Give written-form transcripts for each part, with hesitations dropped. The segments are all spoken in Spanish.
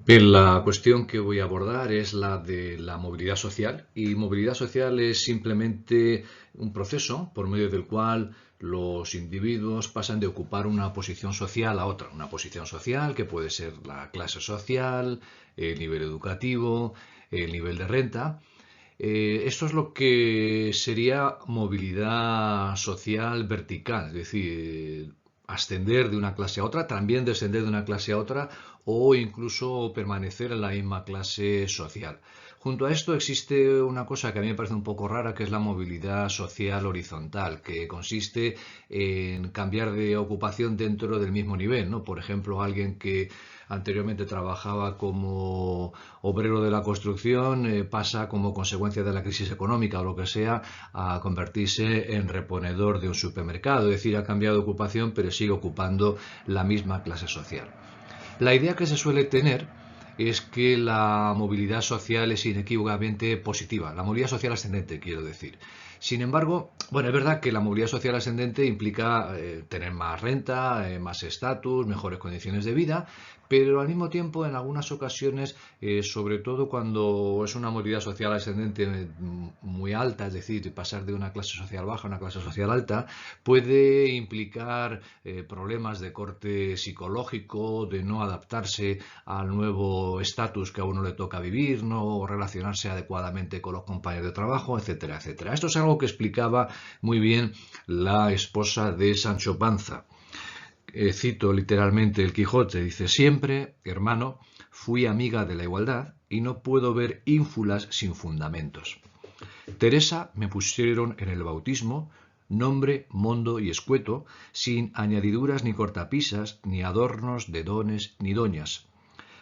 Bien, la cuestión que voy a abordar es la de la movilidad social y movilidad social es simplemente un proceso por medio del cual los individuos pasan de ocupar una posición social a otra, una posición social que puede ser la clase social, el nivel educativo, el nivel de renta. Esto es lo que sería movilidad social vertical, es decir, ascender de una clase a otra, también descender de una clase a otra o incluso permanecer en la misma clase social. Junto a esto existe una cosa que a mí me parece un poco rara, que es la movilidad social horizontal, que consiste en cambiar de ocupación dentro del mismo nivel, ¿no? Por ejemplo, alguien que anteriormente trabajaba como obrero de la construcción, pasa como consecuencia de la crisis económica o lo que sea a convertirse en reponedor de un supermercado, es decir, ha cambiado de ocupación pero sigue ocupando la misma clase social. La idea que se suele tener es que la movilidad social es inequívocamente positiva, la movilidad social ascendente, quiero decir. Sin embargo, bueno, es verdad que la movilidad social ascendente implica tener más renta, más estatus, mejores condiciones de vida, pero al mismo tiempo en algunas ocasiones, sobre todo cuando es una movilidad social ascendente muy alta, es decir, pasar de una clase social baja a una clase social alta, puede implicar problemas de corte psicológico, de no adaptarse al nuevo estatus que a uno le toca vivir, no relacionarse adecuadamente con los compañeros de trabajo, etcétera, etcétera. Esto es algo que explicaba muy bien la esposa de Sancho Panza. Cito literalmente el Quijote, dice: siempre, hermano, fui amiga de la igualdad y no puedo ver ínfulas sin fundamentos. Teresa me pusieron en el bautismo, nombre mondo y escueto, sin añadiduras ni cortapisas, ni adornos de dones ni doñas.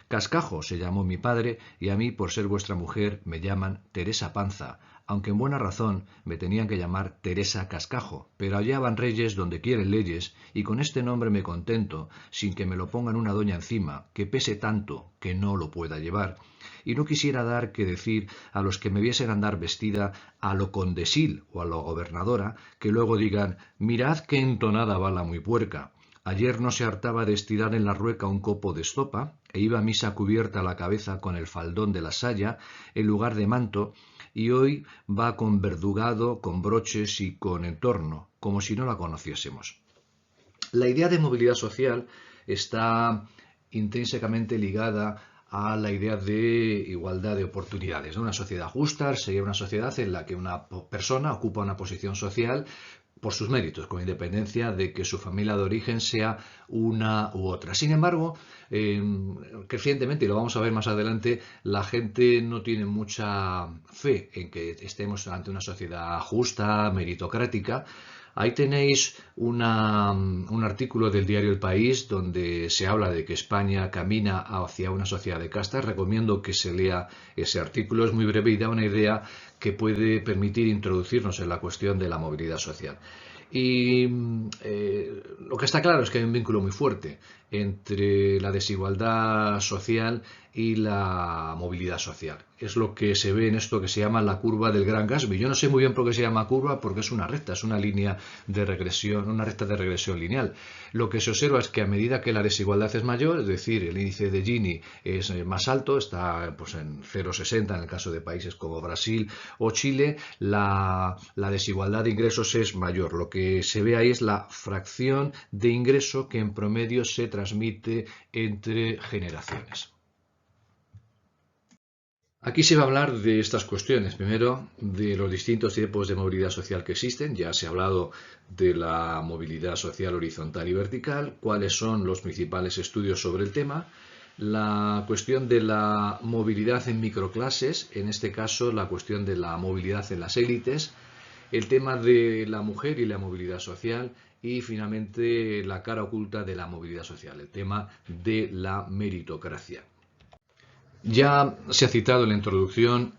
Cascajo se llamó mi padre, y a mí, por ser vuestra mujer, me llaman Teresa Panza, aunque en buena razón me tenían que llamar Teresa Cascajo, pero allá van reyes donde quieren leyes, y con este nombre me contento, sin que me lo pongan una doña encima, que pese tanto que no lo pueda llevar. Y no quisiera dar que decir a los que me viesen andar vestida a lo condesil o a lo gobernadora, que luego digan: mirad qué entonada va la muy puerca. Ayer no se hartaba de estirar en la rueca un copo de estopa, e iba a misa cubierta la cabeza con el faldón de la saya, en lugar de manto, y hoy va con verdugado, con broches y con entorno, como si no la conociésemos. La idea de movilidad social está intrínsecamente ligada a la idea de igualdad de oportunidades, ¿no? Una sociedad justa sería una sociedad en la que una persona ocupa una posición social por sus méritos, con independencia de que su familia de origen sea una u otra. Sin embargo, crecientemente, y lo vamos a ver más adelante, la gente no tiene mucha fe en que estemos ante una sociedad justa, meritocrática. Ahí tenéis un artículo del diario El País donde se habla de que España camina hacia una sociedad de castas. Recomiendo que se lea ese artículo, es muy breve y da una idea que puede permitir introducirnos en la cuestión de la movilidad social. Y lo que está claro es que hay un vínculo muy fuerte entre la desigualdad social y la movilidad social. Es lo que se ve en esto que se llama la curva del Gran Gatsby. Yo no sé muy bien por qué se llama curva, porque es una recta, es una línea de regresión, una recta de regresión lineal. Lo que se observa es que a medida que la desigualdad es mayor, es decir, el índice de Gini es más alto, está pues en 0,60 en el caso de países como Brasil o Chile, la desigualdad de ingresos es mayor. Lo que se ve ahí es la fracción de ingreso que en promedio se transmite entre generaciones. Aquí se va a hablar de estas cuestiones. Primero, de los distintos tipos de movilidad social que existen. Ya se ha hablado de la movilidad social horizontal y vertical, cuáles son los principales estudios sobre el tema. La cuestión de la movilidad en microclases, en este caso la cuestión de la movilidad en las élites, el tema de la mujer y la movilidad social y finalmente la cara oculta de la movilidad social, el tema de la meritocracia. Ya se ha citado en la introducción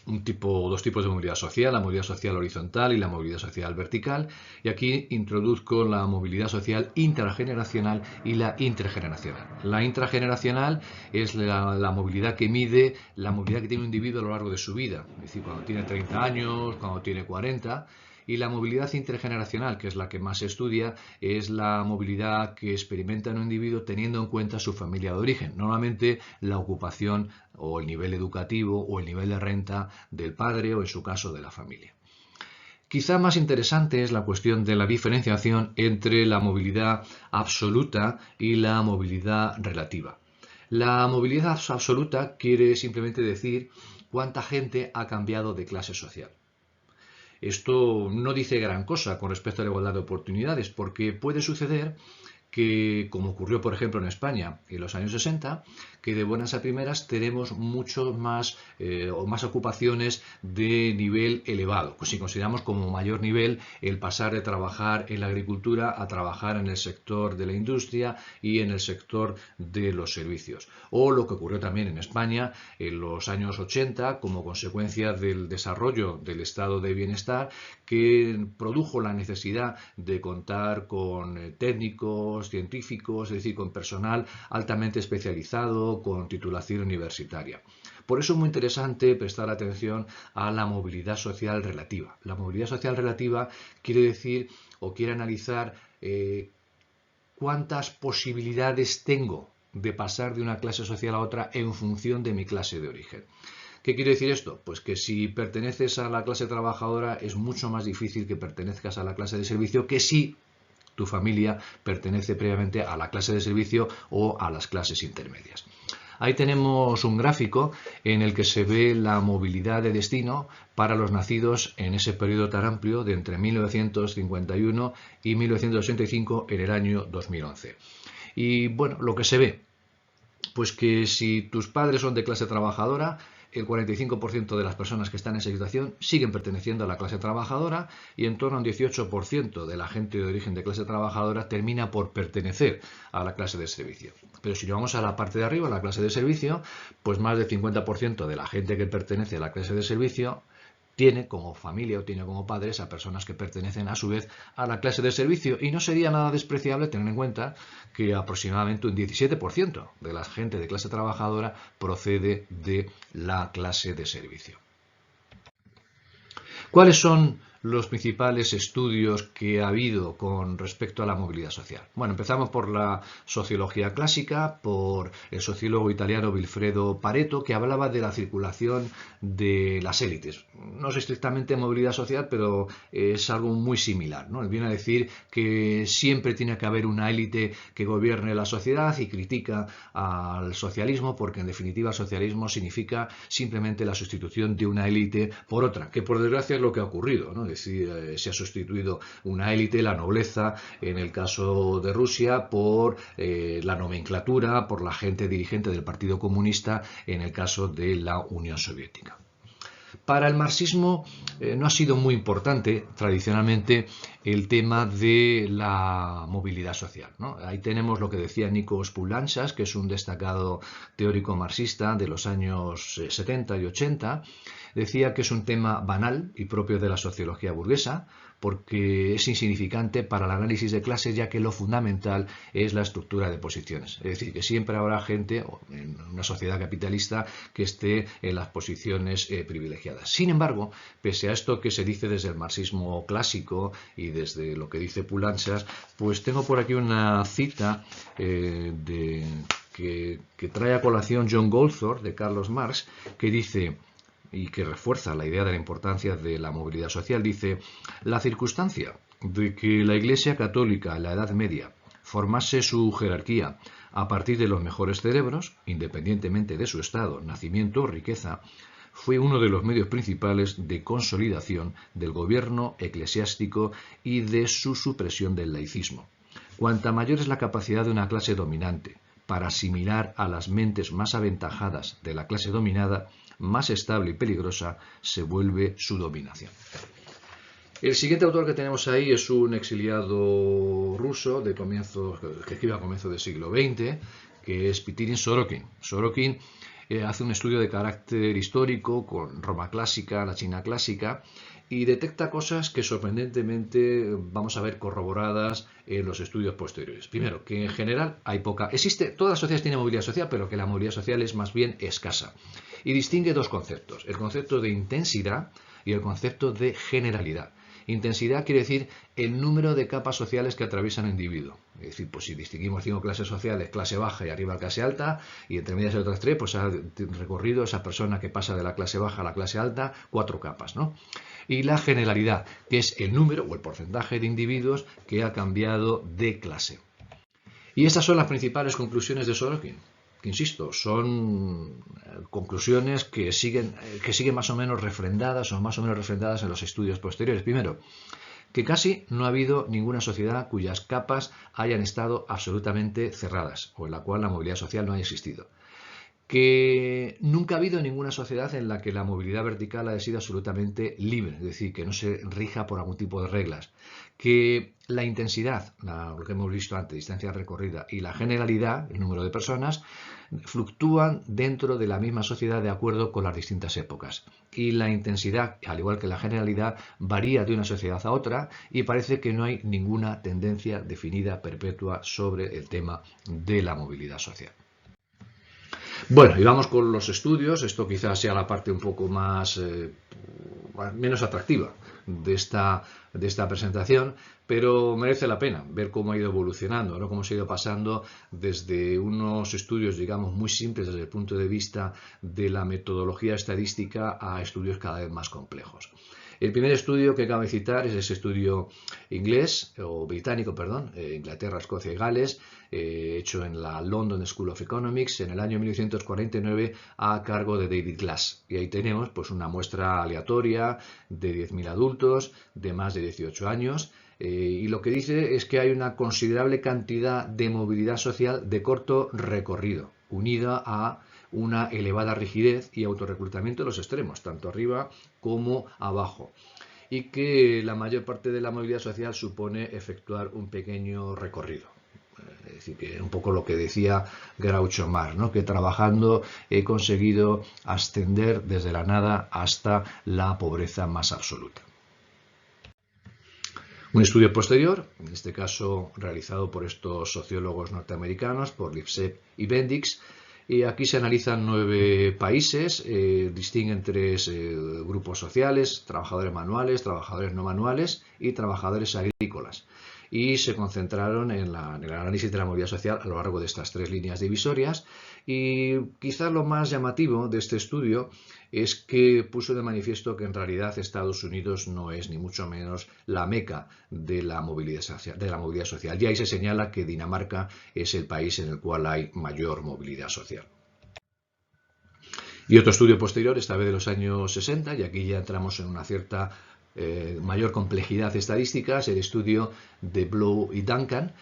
dos tipos de movilidad social, la movilidad social horizontal y la movilidad social vertical, y aquí introduzco la movilidad social intrageneracional y la intergeneracional. La intrageneracional es la movilidad que mide la movilidad que tiene un individuo a lo largo de su vida, es decir, cuando tiene 30 años, cuando tiene 40, Y la movilidad intergeneracional, que es la que más se estudia, es la movilidad que experimenta un individuo teniendo en cuenta su familia de origen. Normalmente la ocupación o el nivel educativo o el nivel de renta del padre o en su caso de la familia. Quizá más interesante es la cuestión de la diferenciación entre la movilidad absoluta y la movilidad relativa. La movilidad absoluta quiere simplemente decir cuánta gente ha cambiado de clase social. Esto no dice gran cosa con respecto a la igualdad de oportunidades, porque puede suceder que, como ocurrió por ejemplo en España en los años 60, que de buenas a primeras tenemos mucho más o más ocupaciones de nivel elevado. Pues si consideramos como mayor nivel el pasar de trabajar en la agricultura a trabajar en el sector de la industria y en el sector de los servicios. O lo que ocurrió también en España en los años 80 como consecuencia del desarrollo del estado de bienestar que produjo la necesidad de contar con técnicos, científicos, es decir, con personal altamente especializado, con titulación universitaria. Por eso es muy interesante prestar atención a la movilidad social relativa. La movilidad social relativa quiere decir o quiere analizar cuántas posibilidades tengo de pasar de una clase social a otra en función de mi clase de origen. ¿Qué quiere decir esto? Pues que si perteneces a la clase trabajadora es mucho más difícil que pertenezcas a la clase de servicio que si tu familia pertenece previamente a la clase de servicio o a las clases intermedias. Ahí tenemos un gráfico en el que se ve la movilidad de destino para los nacidos en ese periodo tan amplio de entre 1951 y 1985 en el año 2011. Y bueno, lo que se ve, pues que si tus padres son de clase trabajadora, el 45% de las personas que están en esa situación siguen perteneciendo a la clase trabajadora y en torno a un 18% de la gente de origen de clase trabajadora termina por pertenecer a la clase de servicio. Pero si vamos a la parte de arriba, a la clase de servicio, pues más del 50% de la gente que pertenece a la clase de servicio tiene como familia o tiene como padres a personas que pertenecen a su vez a la clase de servicio y no sería nada despreciable tener en cuenta que aproximadamente un 17% de la gente de clase trabajadora procede de la clase de servicio. ¿Cuáles son los principales estudios que ha habido con respecto a la movilidad social? Bueno, empezamos por la sociología clásica, por el sociólogo italiano Vilfredo Pareto, que hablaba de la circulación de las élites. No es estrictamente movilidad social, pero es algo muy similar, ¿no? Él viene a decir que siempre tiene que haber una élite que gobierne la sociedad y critica al socialismo, porque en definitiva el socialismo significa simplemente la sustitución de una élite por otra, que por desgracia es lo que ha ocurrido, ¿no? Es decir, se ha sustituido una élite, la nobleza, en el caso de Rusia, por la nomenclatura, por la gente dirigente del Partido Comunista, en el caso de la Unión Soviética. Para el marxismo no ha sido muy importante tradicionalmente el tema de la movilidad social, ¿no? Ahí tenemos lo que decía Nikos Poulantzas, que es un destacado teórico marxista de los años 70 y 80, decía que es un tema banal y propio de la sociología burguesa, porque es insignificante para el análisis de clases, ya que lo fundamental es la estructura de posiciones. Es decir, que siempre habrá gente en una sociedad capitalista que esté en las posiciones privilegiadas. Sin embargo, pese a esto que se dice desde el marxismo clásico y desde lo que dice Poulantzas, pues tengo por aquí una cita que trae a colación John Goldthorpe de Carlos Marx, que dice, y que refuerza la idea de la importancia de la movilidad social, dice: la circunstancia de que la Iglesia Católica en la Edad Media formase su jerarquía a partir de los mejores cerebros, independientemente de su estado, nacimiento o riqueza, fue uno de los medios principales de consolidación del gobierno eclesiástico y de su supresión del laicismo. Cuanta mayor es la capacidad de una clase dominante para asimilar a las mentes más aventajadas de la clase dominada, más estable y peligrosa se vuelve su dominación. El siguiente autor que tenemos ahí es un exiliado ruso que escribe a comienzos del siglo XX, que es Piotr Sorokin. Sorokin hace un estudio de carácter histórico con Roma clásica, la China clásica, y detecta cosas que sorprendentemente vamos a ver corroboradas en los estudios posteriores. Primero, que en general hay poca... todas las sociedades tienen movilidad social, pero que la movilidad social es más bien escasa. Y distingue dos conceptos, el concepto de intensidad y el concepto de generalidad. Intensidad quiere decir el número de capas sociales que atraviesan el individuo. Es decir, pues si distinguimos 5 clases sociales, clase baja y arriba clase alta, y entre medias hay otras 3, pues ha recorrido esa persona que pasa de la clase baja a la clase alta 4 capas, ¿no? Y la generalidad, que es el número o el porcentaje de individuos que ha cambiado de clase. Y estas son las principales conclusiones de Sorokin, que insisto, son conclusiones que siguen más o menos refrendadas en los estudios posteriores. Primero, que casi no ha habido ninguna sociedad cuyas capas hayan estado absolutamente cerradas o en la cual la movilidad social no haya existido. Que nunca ha habido ninguna sociedad en la que la movilidad vertical haya sido absolutamente libre, es decir, que no se rija por algún tipo de reglas. Que la intensidad, lo que hemos visto antes, distancia recorrida, y la generalidad, el número de personas, fluctúan dentro de la misma sociedad de acuerdo con las distintas épocas. Y la intensidad, al igual que la generalidad, varía de una sociedad a otra y parece que no hay ninguna tendencia definida perpetua sobre el tema de la movilidad social. Bueno, y vamos con los estudios. Esto quizás sea la parte un poco menos atractiva de esta presentación, pero merece la pena ver cómo ha ido evolucionando, ¿no? Cómo se ha ido pasando desde unos estudios, digamos, muy simples desde el punto de vista de la metodología estadística a estudios cada vez más complejos. El primer estudio que cabe citar es ese estudio británico, Inglaterra, Escocia y Gales, hecho en la London School of Economics en el año 1949 a cargo de David Glass. Y ahí tenemos pues una muestra aleatoria de 10.000 adultos de más de 18 años. Y lo que dice es que hay una considerable cantidad de movilidad social de corto recorrido, unida a una elevada rigidez y autorreclutamiento de los extremos, tanto arriba como abajo, y que la mayor parte de la movilidad social supone efectuar un pequeño recorrido. Es decir, que un poco lo que decía Groucho Marx, ¿no? Que trabajando he conseguido ascender desde la nada hasta la pobreza más absoluta. Un estudio posterior, en este caso realizado por estos sociólogos norteamericanos, por Lipset y Bendix, y aquí se analizan 9 países, distinguen 3 grupos sociales: trabajadores manuales, trabajadores no manuales y trabajadores agrícolas. Y se concentraron en el análisis de la movilidad social a lo largo de estas 3 líneas divisorias. Y quizás lo más llamativo de este estudio es que puso de manifiesto que en realidad Estados Unidos no es ni mucho menos la meca de la movilidad social. Y ahí se señala que Dinamarca es el país en el cual hay mayor movilidad social. Y otro estudio posterior, esta vez de los años 60, y aquí ya entramos en una cierta mayor complejidad estadística, es el estudio de Blow y Duncan,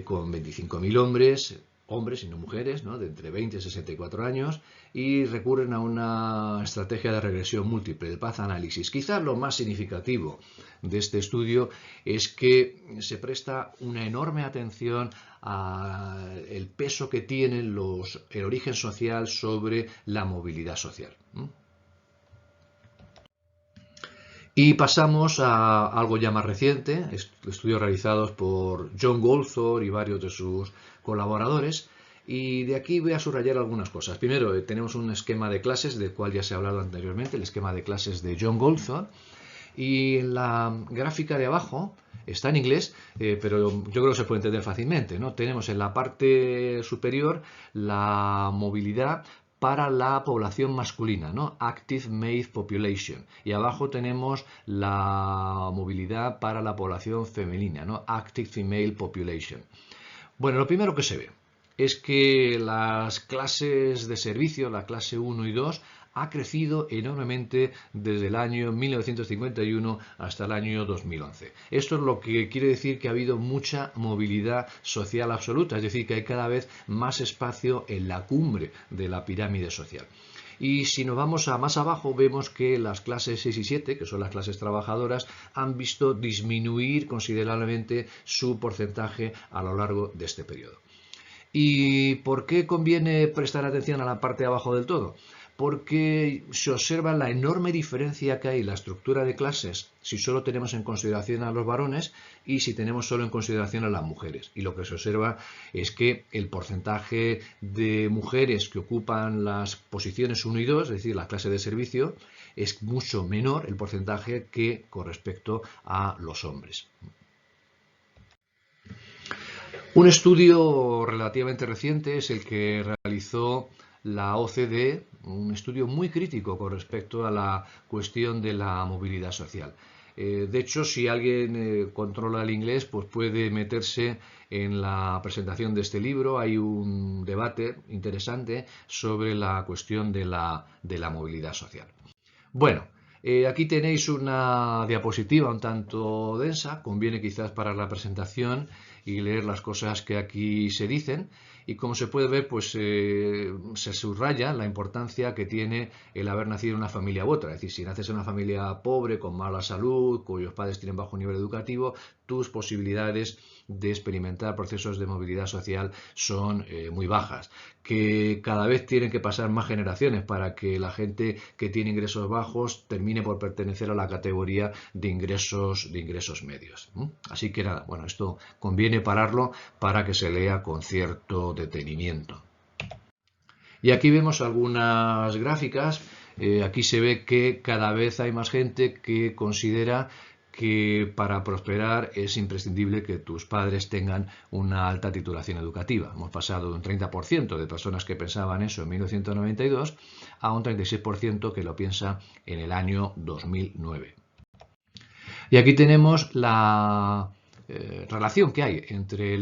con 25.000 hombres y no mujeres, ¿no? De entre 20 y 64 años, y recurren a una estrategia de regresión múltiple, de path analysis. Quizás lo más significativo de este estudio es que se presta una enorme atención al peso que tienen el origen social sobre la movilidad social. Y pasamos a algo ya más reciente, estudios realizados por John Goldthorpe y varios de sus colaboradores, y de aquí voy a subrayar algunas cosas. Primero, tenemos un esquema de clases del cual ya se ha hablado anteriormente, el esquema de clases de John Goldthorpe, y en la gráfica de abajo está en inglés, pero yo creo que se puede entender fácilmente, ¿no? Tenemos en la parte superior la movilidad para la población masculina, ¿no? Active Male Population. Y abajo tenemos la movilidad para la población femenina, ¿no? Active Female Population. Bueno, lo primero que se ve es que las clases de servicio, la clase 1 y 2, ha crecido enormemente desde el año 1951 hasta el año 2011. Esto es lo que quiere decir que ha habido mucha movilidad social absoluta, es decir, que hay cada vez más espacio en la cumbre de la pirámide social. Y si nos vamos a más abajo, vemos que las clases 6 y 7, que son las clases trabajadoras, han visto disminuir considerablemente su porcentaje a lo largo de este periodo. ¿Y por qué conviene prestar atención a la parte de abajo del todo? porque se observa la enorme diferencia que hay en la estructura de clases si solo tenemos en consideración a los varones y si tenemos solo en consideración a las mujeres. Y lo que se observa es que el porcentaje de mujeres que ocupan las posiciones 1 y 2, es decir, la clase de servicio, es mucho menor el porcentaje que con respecto a los hombres. Un estudio relativamente reciente es el que realizó la OCDE, un estudio muy crítico con respecto a la cuestión de la movilidad social. De hecho, si alguien controla el inglés, pues puede meterse en la presentación de este libro. Hay un debate interesante sobre la cuestión de la movilidad social. Bueno, aquí tenéis una diapositiva un tanto densa, conviene quizás para la presentación y leer las cosas que aquí se dicen. Y como se puede ver, pues se subraya la importancia que tiene el haber nacido en una familia u otra. Es decir, si naces en una familia pobre, con mala salud, cuyos padres tienen bajo nivel educativo, tus posibilidades de experimentar procesos de movilidad social son muy bajas. Que cada vez tienen que pasar más generaciones para que la gente que tiene ingresos bajos termine por pertenecer a la categoría de ingresos medios. Así que nada, bueno, esto conviene pararlo para que se lea con cierto detenimiento. Y aquí vemos algunas gráficas. Aquí se ve que cada vez hay más gente que considera que para prosperar es imprescindible que tus padres tengan una alta titulación educativa. Hemos pasado de un 30% de personas que pensaban eso en 1992 a un 36% que lo piensa en el año 2009. Y aquí tenemos la relación que hay entre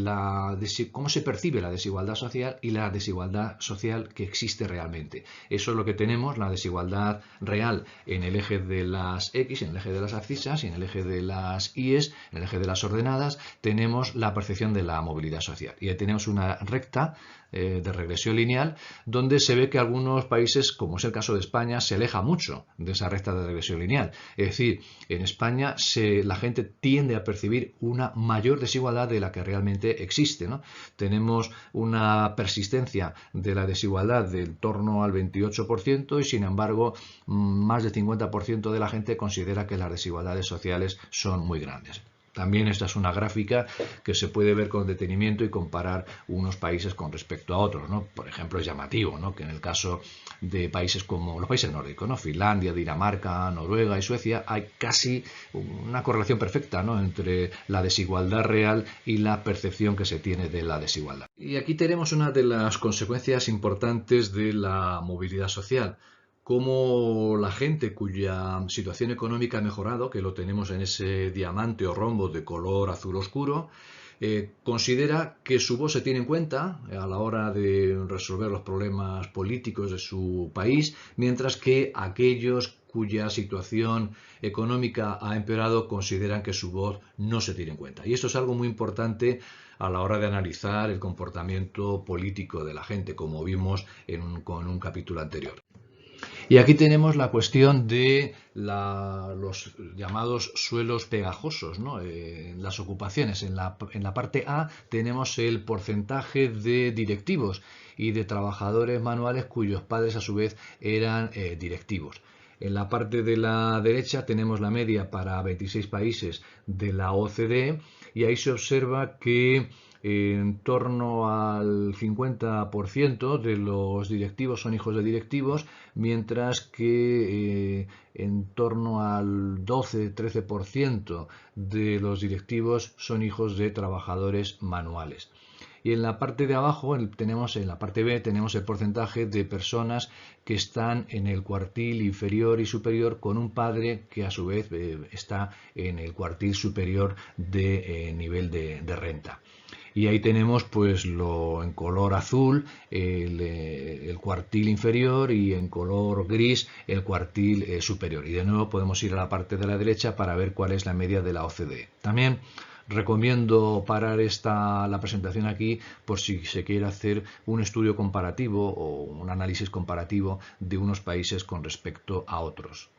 cómo se percibe la desigualdad social y la desigualdad social que existe realmente. Eso es lo que tenemos, la desigualdad real en el eje de las X, en el eje de las abscisas y en el eje de las Y's, en el eje de las ordenadas, tenemos la percepción de la movilidad social. Y ahí tenemos una recta de regresión lineal, donde se ve que algunos países, como es el caso de España, se aleja mucho de esa recta de regresión lineal. Es decir, en España la gente tiende a percibir una mayor desigualdad de la que realmente existe, ¿no? Tenemos una persistencia de la desigualdad del torno al 28% y, sin embargo, más del 50% de la gente considera que las desigualdades sociales son muy grandes. También esta es una gráfica que se puede ver con detenimiento y comparar unos países con respecto a otros, ¿no? Por ejemplo, es llamativo, ¿no?, que en el caso de países como los países nórdicos, ¿no?, Finlandia, Dinamarca, Noruega y Suecia, hay casi una correlación perfecta, ¿no?, entre la desigualdad real y la percepción que se tiene de la desigualdad. Y aquí tenemos una de las consecuencias importantes de la movilidad social. Cómo la gente cuya situación económica ha mejorado, que lo tenemos en ese diamante o rombo de color azul oscuro, considera que su voz se tiene en cuenta a la hora de resolver los problemas políticos de su país, mientras que aquellos cuya situación económica ha empeorado consideran que su voz no se tiene en cuenta. Y esto es algo muy importante a la hora de analizar el comportamiento político de la gente, como vimos con un capítulo anterior. Y aquí tenemos la cuestión de los llamados suelos pegajosos, ¿no?, las ocupaciones. En la parte A tenemos el porcentaje de directivos y de trabajadores manuales cuyos padres a su vez eran directivos. En la parte de la derecha tenemos la media para 26 países de la OCDE y ahí se observa que en torno al 50% de los directivos son hijos de directivos, mientras que en torno al 12-13% de los directivos son hijos de trabajadores manuales. Y en la parte de abajo, en la parte B, tenemos el porcentaje de personas que están en el cuartil inferior y superior con un padre que a su vez está en el cuartil superior de nivel de renta. Y ahí tenemos pues en color azul el cuartil inferior y en color gris el cuartil superior. Y de nuevo podemos ir a la parte de la derecha para ver cuál es la media de la OCDE. También recomiendo parar la presentación aquí por si se quiere hacer un estudio comparativo o un análisis comparativo de unos países con respecto a otros.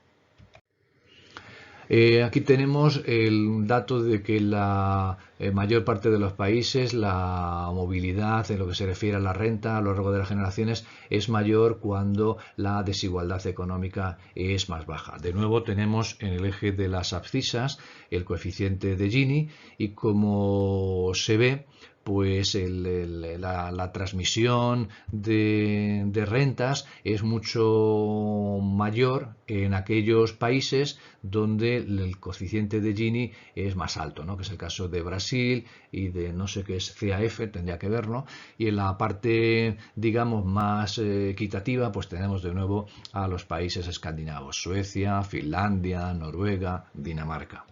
Aquí tenemos el dato de que la mayor parte de los países la movilidad en lo que se refiere a la renta a lo largo de las generaciones es mayor cuando la desigualdad económica es más baja. De nuevo tenemos en el eje de las abscisas el coeficiente de Gini y como se ve, pues la transmisión de rentas es mucho mayor en aquellos países donde el coeficiente de Gini es más alto, ¿no? Que es el caso de Brasil y de no sé qué es CAF, tendría que verlo. Y en la parte, digamos, más equitativa, pues tenemos de nuevo a los países escandinavos, Suecia, Finlandia, Noruega, Dinamarca.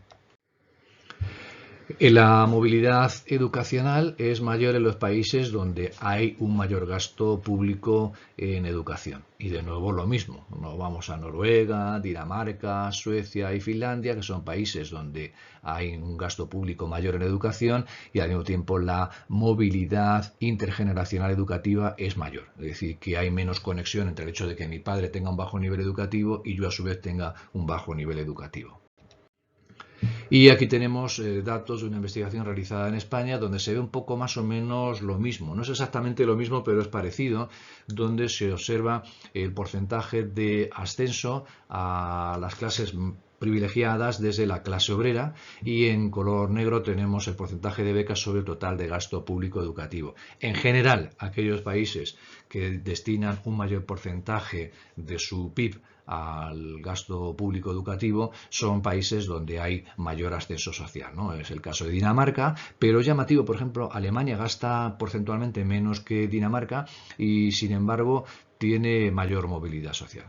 La movilidad educacional es mayor en los países donde hay un mayor gasto público en educación. Y de nuevo lo mismo, nos vamos a Noruega, Dinamarca, Suecia y Finlandia, que son países donde hay un gasto público mayor en educación y al mismo tiempo la movilidad intergeneracional educativa es mayor. Es decir, que hay menos conexión entre el hecho de que mi padre tenga un bajo nivel educativo y yo a su vez tenga un bajo nivel educativo. Y aquí tenemos datos de una investigación realizada en España donde se ve un poco más o menos lo mismo. No es exactamente lo mismo, pero es parecido, donde se observa el porcentaje de ascenso a las clases privilegiadas desde la clase obrera y en color negro tenemos el porcentaje de becas sobre el total de gasto público educativo. En general, aquellos países que destinan un mayor porcentaje de su PIB al gasto público educativo son países donde hay mayor ascenso social, ¿no? Es el caso de Dinamarca, pero llamativo, por ejemplo, Alemania gasta porcentualmente menos que Dinamarca y sin embargo tiene mayor movilidad social.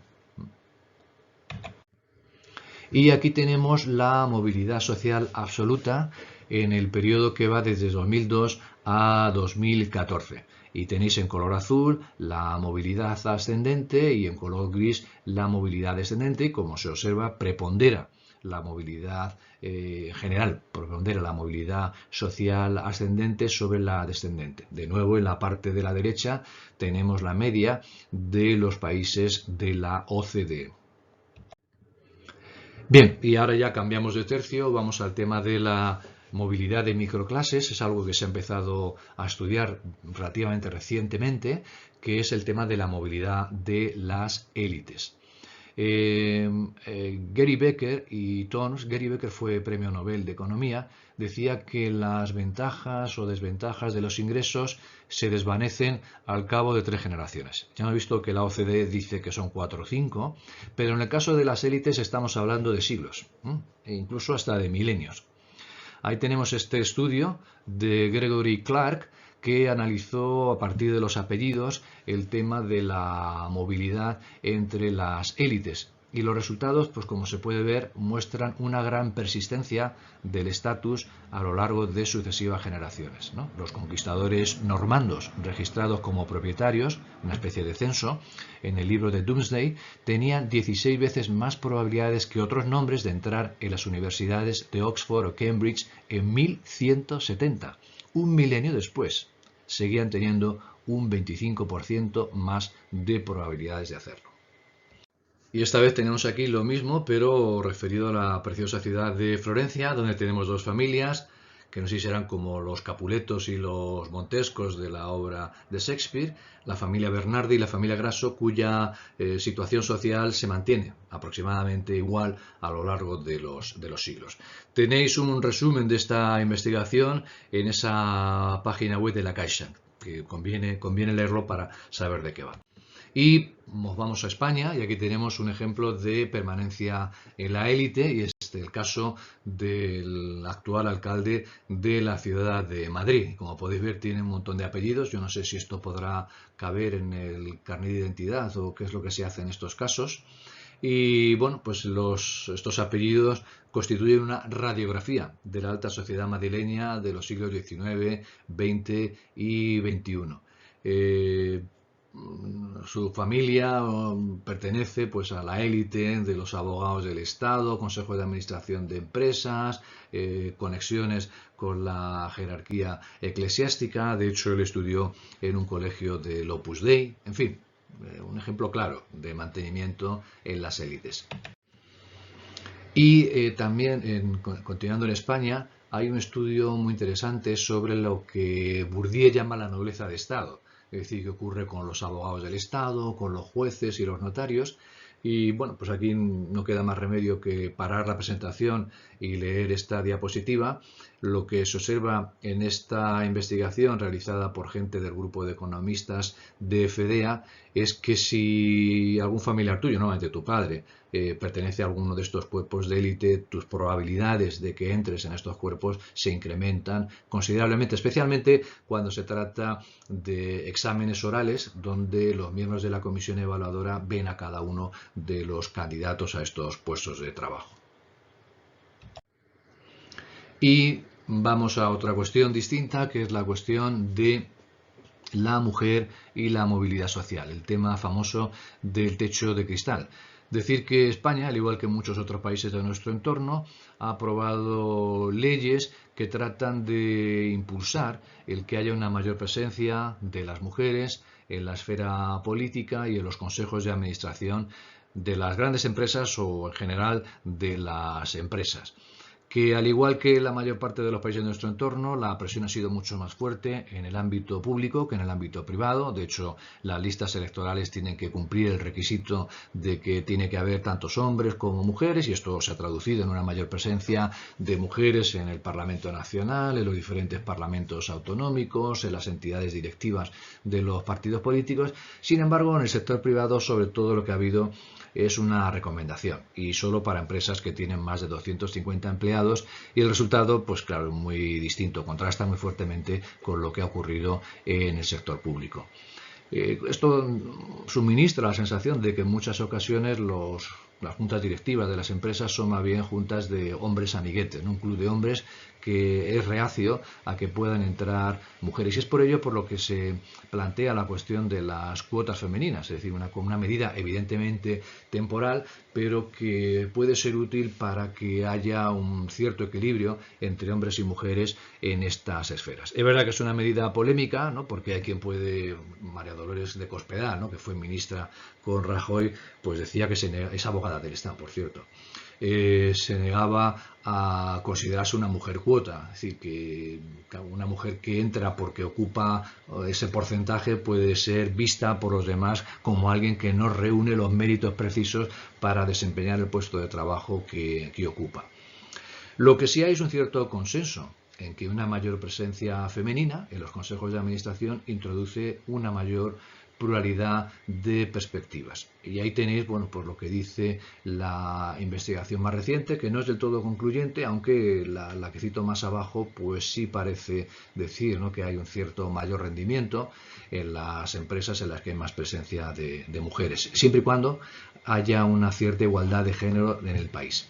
Y aquí tenemos la movilidad social absoluta en el periodo que va desde 2002 a 2014. Y tenéis en color azul la movilidad ascendente y en color gris la movilidad descendente. Y como se observa, prepondera la movilidad general, prepondera la movilidad social ascendente sobre la descendente. De nuevo, en la parte de la derecha tenemos la media de los países de la OCDE. Bien, y ahora ya cambiamos de tercio, vamos al tema de la movilidad de microclases. Es algo que se ha empezado a estudiar relativamente recientemente, que es el tema de la movilidad de las élites. Gary Becker y Tons, Gary Becker fue premio Nobel de Economía, decía que las ventajas o desventajas de los ingresos se desvanecen al cabo de 3 generaciones. Ya hemos visto que la OCDE dice que son 4 o 5, pero en el caso de las élites estamos hablando de siglos, e incluso hasta de milenios. Ahí tenemos este estudio de Gregory Clark, que analizó a partir de los apellidos el tema de la movilidad entre las élites. Y los resultados, pues como se puede ver, muestran una gran persistencia del estatus a lo largo de sucesivas generaciones, ¿no? Los conquistadores normandos, registrados como propietarios, una especie de censo, en el libro de Domesday, tenían 16 veces más probabilidades que otros nombres de entrar en las universidades de Oxford o Cambridge en 1170, un milenio después. Seguían teniendo un 25% más de probabilidades de hacerlo. Y esta vez tenemos aquí lo mismo, pero referido a la preciosa ciudad de Florencia, donde tenemos 2 familias, que no sé si serán como los Capuletos y los Montescos de la obra de Shakespeare, la familia Bernardi y la familia Grasso, cuya situación social se mantiene aproximadamente igual a lo largo de los siglos. Tenéis un resumen de esta investigación en esa página web de la Caixa, que conviene leerlo para saber de qué va. Y nos vamos a España y aquí tenemos un ejemplo de permanencia en la élite y es el caso del actual alcalde de la ciudad de Madrid. Como podéis ver tiene un montón de apellidos, yo no sé si esto podrá caber en el carnet de identidad o qué es lo que se hace en estos casos. Y bueno, pues estos apellidos constituyen una radiografía de la alta sociedad madrileña de los siglos XIX, XX y XXI. Su familia pertenece pues a la élite de los abogados del Estado, Consejo de Administración de Empresas, conexiones con la jerarquía eclesiástica. De hecho, él estudió en un colegio del Opus Dei. En fin, un ejemplo claro de mantenimiento en las élites. Y también, continuando en España, hay un estudio muy interesante sobre lo que Bourdieu llama la nobleza de Estado, es decir, qué ocurre con los abogados del Estado, con los jueces y los notarios. Y bueno, pues aquí no queda más remedio que parar la presentación y leer esta diapositiva. Lo que se observa en esta investigación realizada por gente del grupo de economistas de FEDEA es que si algún familiar tuyo, normalmente tu padre, pertenece a alguno de estos cuerpos de élite, tus probabilidades de que entres en estos cuerpos se incrementan considerablemente, especialmente cuando se trata de exámenes orales donde los miembros de la comisión evaluadora ven a cada uno de los candidatos a estos puestos de trabajo. Y vamos a otra cuestión distinta, que es la cuestión de la mujer y la movilidad social, el tema famoso del techo de cristal. Decir que España, al igual que muchos otros países de nuestro entorno, ha aprobado leyes que tratan de impulsar el que haya una mayor presencia de las mujeres en la esfera política y en los consejos de administración de las grandes empresas o en general de las empresas. Que al igual que la mayor parte de los países de nuestro entorno, la presión ha sido mucho más fuerte en el ámbito público que en el ámbito privado. De hecho, las listas electorales tienen que cumplir el requisito de que tiene que haber tantos hombres como mujeres, y esto se ha traducido en una mayor presencia de mujeres en el Parlamento Nacional, en los diferentes parlamentos autonómicos, en las entidades directivas de los partidos políticos. Sin embargo, en el sector privado, sobre todo, lo que ha habido es una recomendación, y solo para empresas que tienen más de 250 empleados, y el resultado, pues claro, es muy distinto, contrasta muy fuertemente con lo que ha ocurrido en el sector público. Esto suministra la sensación de que en muchas ocasiones las juntas directivas de las empresas son más bien juntas de hombres amiguetes, ¿no? Un club de hombres que es reacio a que puedan entrar mujeres. Y es por ello por lo que se plantea la cuestión de las cuotas femeninas, es decir, una medida evidentemente temporal, pero que puede ser útil para que haya un cierto equilibrio entre hombres y mujeres en estas esferas. Es verdad que es una medida polémica, ¿no? Porque hay quien puede, María Dolores de Cospedal, ¿no? Que fue ministra con Rajoy, pues decía que es abogada del Estado, por cierto. Se negaba a considerarse una mujer cuota, es decir, que una mujer que entra porque ocupa ese porcentaje puede ser vista por los demás como alguien que no reúne los méritos precisos para desempeñar el puesto de trabajo que ocupa. Lo que sí hay es un cierto consenso en que una mayor presencia femenina en los consejos de administración introduce una mayor pluralidad de perspectivas. Y ahí tenéis, bueno, pues lo que dice la investigación más reciente, que no es del todo concluyente, aunque la que cito más abajo, pues sí parece decir, ¿no?, que hay un cierto mayor rendimiento en las empresas en las que hay más presencia de mujeres, siempre y cuando haya una cierta igualdad de género en el país.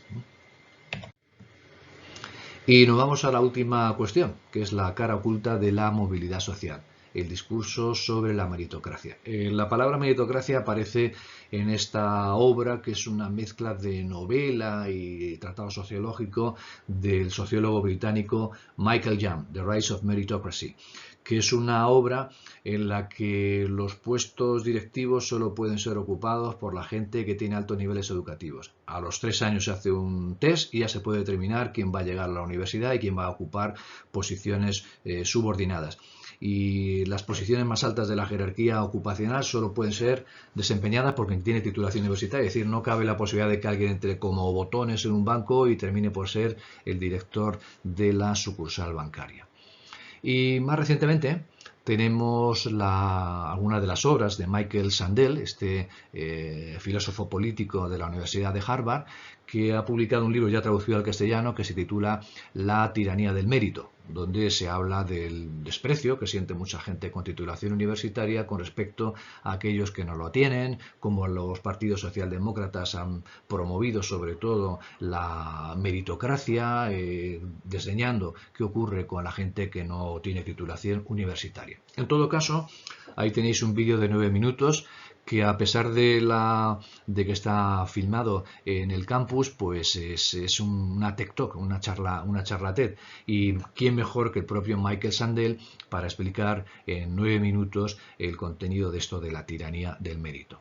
Y nos vamos a la última cuestión, que es la cara oculta de la movilidad social, el discurso sobre la meritocracia. La palabra meritocracia aparece en esta obra, que es una mezcla de novela y tratado sociológico del sociólogo británico Michael Young, The Rise of Meritocracy, que es una obra en la que los puestos directivos solo pueden ser ocupados por la gente que tiene altos niveles educativos. A los 3 años se hace un test y ya se puede determinar quién va a llegar a la universidad y quién va a ocupar posiciones subordinadas. Y las posiciones más altas de la jerarquía ocupacional solo pueden ser desempeñadas por quien tiene titulación universitaria, es decir, no cabe la posibilidad de que alguien entre como botones en un banco y termine por ser el director de la sucursal bancaria. Y más recientemente tenemos algunas de las obras de Michael Sandel, este filósofo político de la Universidad de Harvard, que ha publicado un libro ya traducido al castellano que se titula La tiranía del mérito, donde se habla del desprecio que siente mucha gente con titulación universitaria con respecto a aquellos que no lo tienen, como los partidos socialdemócratas han promovido sobre todo la meritocracia, desdeñando qué ocurre con la gente que no tiene titulación universitaria. En todo caso, ahí tenéis un vídeo de 9 minutos que, a pesar de que está filmado en el campus, pues es una TED Talk, una charla TED. Y quién mejor que el propio Michael Sandel para explicar en 9 minutos el contenido de esto de la tiranía del mérito.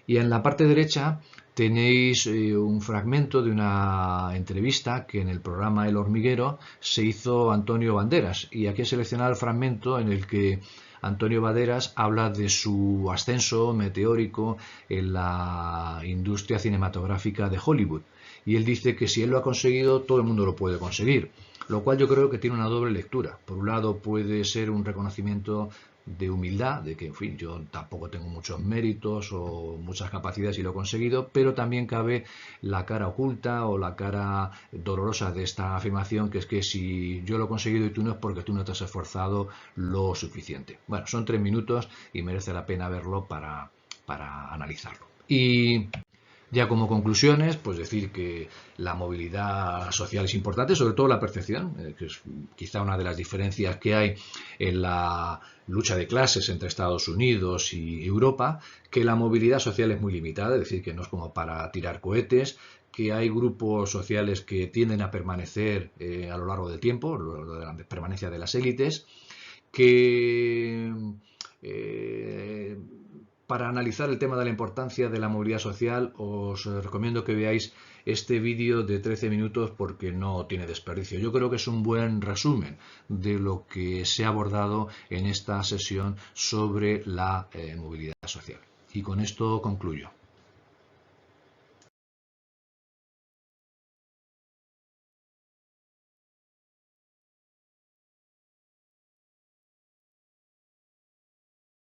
Y en la parte derecha tenéis un fragmento de una entrevista que en el programa El Hormiguero se hizo Antonio Banderas. Y aquí he seleccionado el fragmento en el que Antonio Banderas habla de su ascenso meteórico en la industria cinematográfica de Hollywood. Y él dice que si él lo ha conseguido, todo el mundo lo puede conseguir. Lo cual yo creo que tiene una doble lectura. Por un lado puede ser un reconocimiento de humildad, de que, en fin, yo tampoco tengo muchos méritos o muchas capacidades y lo he conseguido, pero también cabe la cara oculta o la cara dolorosa de esta afirmación, que es que si yo lo he conseguido y tú no, es porque tú no te has esforzado lo suficiente. Bueno, son 3 minutos y merece la pena verlo para analizarlo. Y ya como conclusiones, pues decir que la movilidad social es importante, sobre todo la percepción, que es quizá una de las diferencias que hay en la lucha de clases entre Estados Unidos y Europa, que la movilidad social es muy limitada, es decir, que no es como para tirar cohetes, que hay grupos sociales que tienden a permanecer a lo largo del tiempo, lo de la permanencia de las élites, que para analizar el tema de la importancia de la movilidad social, os recomiendo que veáis este vídeo de 13 minutos porque no tiene desperdicio. Yo creo que es un buen resumen de lo que se ha abordado en esta sesión sobre la movilidad social. Y con esto concluyo.